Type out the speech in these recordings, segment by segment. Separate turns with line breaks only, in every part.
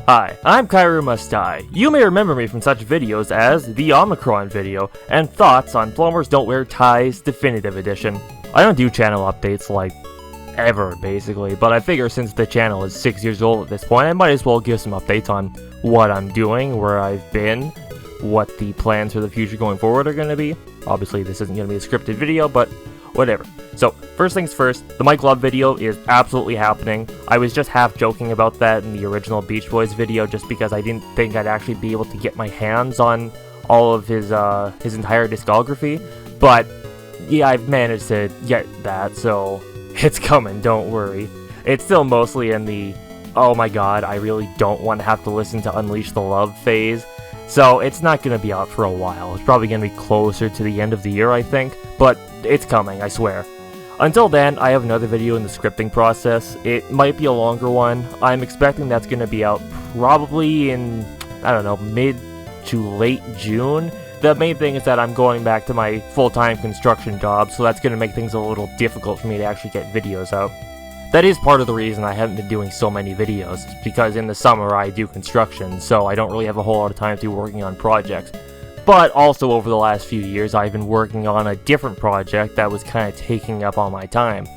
Hi, I'm Kairu Must Die. You may remember me from such videos as the Omicron video and thoughts on Plumbers Don't Wear Ties Definitive Edition. I don't do channel updates like ever basically, but I figure since the channel is 6 years old at this point, I might as well give some updates on what I'm doing, where I've been, what the plans for the future going forward are going to be. Obviously this isn't going to be a scripted video, but whatever. So, first things first, the Mike Love video is absolutely happening. I was just half joking about that in the original Beach Boys video just because I didn't think I'd actually be able to get my hands on all of his entire discography. But, yeah, I've managed to get that, so it's coming, don't worry. It's still mostly in the, oh my god, I really don't want to have to listen to Unleash the Love phase. So, it's not going to be out for a while. It's probably going to be closer to the end of the year, I think. But it's coming, I swear. Until then, I have another video in the scripting process. It might be a longer one. I'm expecting that's going to be out probably in, I don't know, mid to late June. The main thing is that I'm going back to my full-time construction job, so that's going to make things a little difficult for me to actually get videos out. That is part of the reason I haven't been doing so many videos, because in the summer I do construction, so I don't really have a whole lot of time to be working on projects. But also over the last few years, I've been working on a different project that was kind of taking up all my time.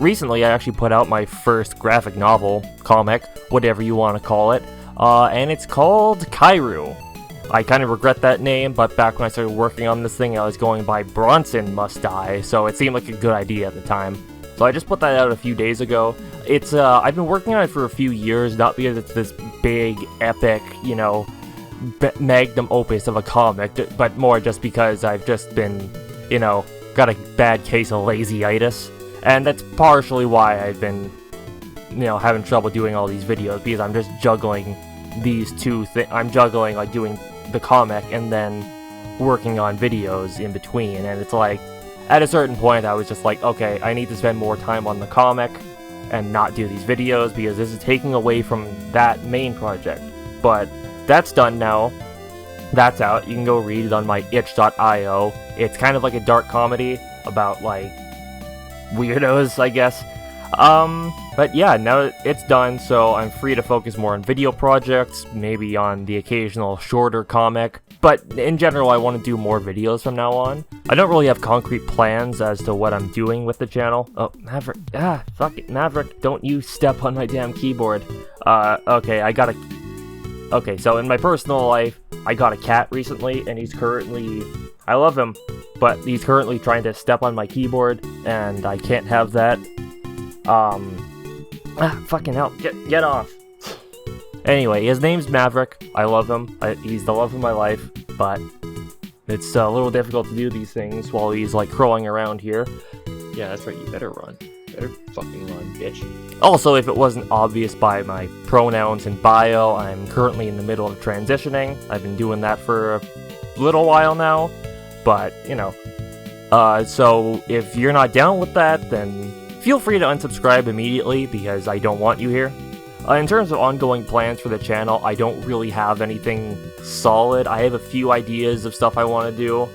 Recently, I actually put out my first graphic novel, comic, whatever you want to call it, and it's called Kairu. I kind of regret that name, but back when I started working on this thing, I was going by Bronson Must Die, so it seemed like a good idea at the time. So I just put that out a few days ago. It's, I've been working on it for a few years, not because it's this big, epic, you know, magnum opus of a comic, but more just because I've just been, you know, got a bad case of lazyitis, and that's partially why I've been, you know, having trouble doing all these videos, because I'm just juggling these two things. I'm juggling, like, doing the comic and then working on videos in between, and it's like, at a certain point I was just like, okay, I need to spend more time on the comic and not do these videos, because this is taking away from that main project. But that's done now. That's out. You can go read it on my itch.io. It's kind of like a dark comedy about, like, weirdos, I guess. But yeah, now it's done, so I'm free to focus more on video projects, maybe on the occasional shorter comic. But in general, I want to do more videos from now on. I don't really have concrete plans as to what I'm doing with the channel. Oh, Maverick. Fuck it. Maverick, don't you step on my damn keyboard. Okay, Okay, so in my personal life, I got a cat recently, and he's currently, I love him, but he's currently trying to step on my keyboard, and I can't have that. Fucking hell, get off. Anyway, his name's Maverick. I love him. He's the love of my life, but it's a little difficult to do these things while he's, like, crawling around here. Yeah, that's right, you better run. Better fucking run, bitch. Also, if it wasn't obvious by my pronouns and bio, I'm currently in the middle of transitioning. I've been doing that for a little while now, but, you know. So, if you're not down with that, then feel free to unsubscribe immediately, because I don't want you here. In terms of ongoing plans for the channel, I don't really have anything solid. I have a few ideas of stuff I want to do.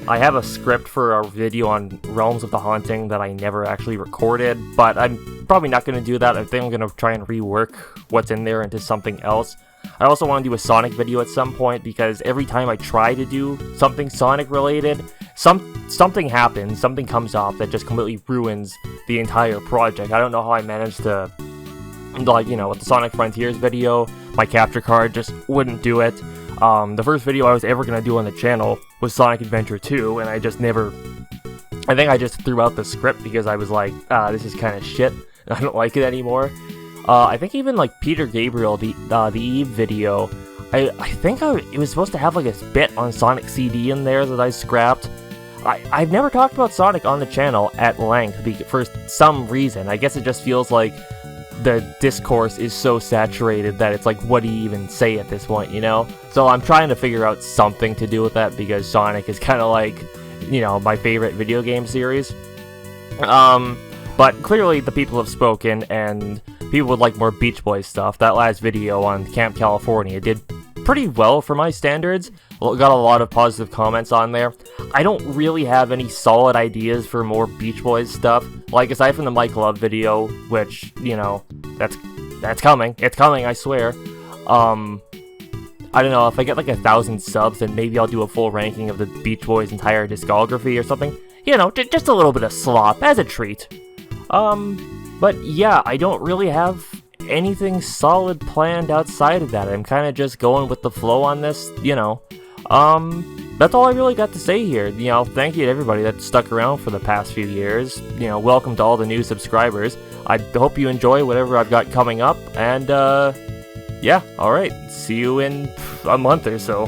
I have a script for a video on Realms of the Haunting that I never actually recorded, but I'm probably not going to do that. I think I'm going to try and rework what's in there into something else. I also want to do a Sonic video at some point, because every time I try to do something Sonic related, something happens, something comes up that just completely ruins the entire project. I don't know how I managed to, like, you know, with the Sonic Frontiers video, my capture card just wouldn't do it. The first video I was ever going to do on the channel was Sonic Adventure 2, and I just never, I think I just threw out the script because I was like, this is kind of shit, I don't like it anymore. I think even, like, Peter Gabriel, the Eve video, I think it was supposed to have, like, a bit on Sonic CD in there that I scrapped. I've never talked about Sonic on the channel at length for some reason. I guess it just feels like the discourse is so saturated that it's like, what do you even say at this point, you know? So I'm trying to figure out something to do with that, because Sonic is kind of like, you know, my favorite video game series. But clearly the people have spoken, and people would like more Beach Boys stuff. That last video on Camp California did pretty well for my standards. Got a lot of positive comments on there. I don't really have any solid ideas for more Beach Boys stuff. Like, aside from the Mike Love video, which, you know, that's That's coming. It's coming, I swear. I don't know, if I get like 1,000 subs, then maybe I'll do a full ranking of the Beach Boys' entire discography or something. You know, just a little bit of slop as a treat. But yeah, I don't really have anything solid planned outside of that. I'm kind of just going with the flow on this, you know. That's all I really got to say here. You know, thank you to everybody that stuck around for the past few years. You know, welcome to all the new subscribers. I hope you enjoy whatever I've got coming up, and yeah, alright, see you in a month or so.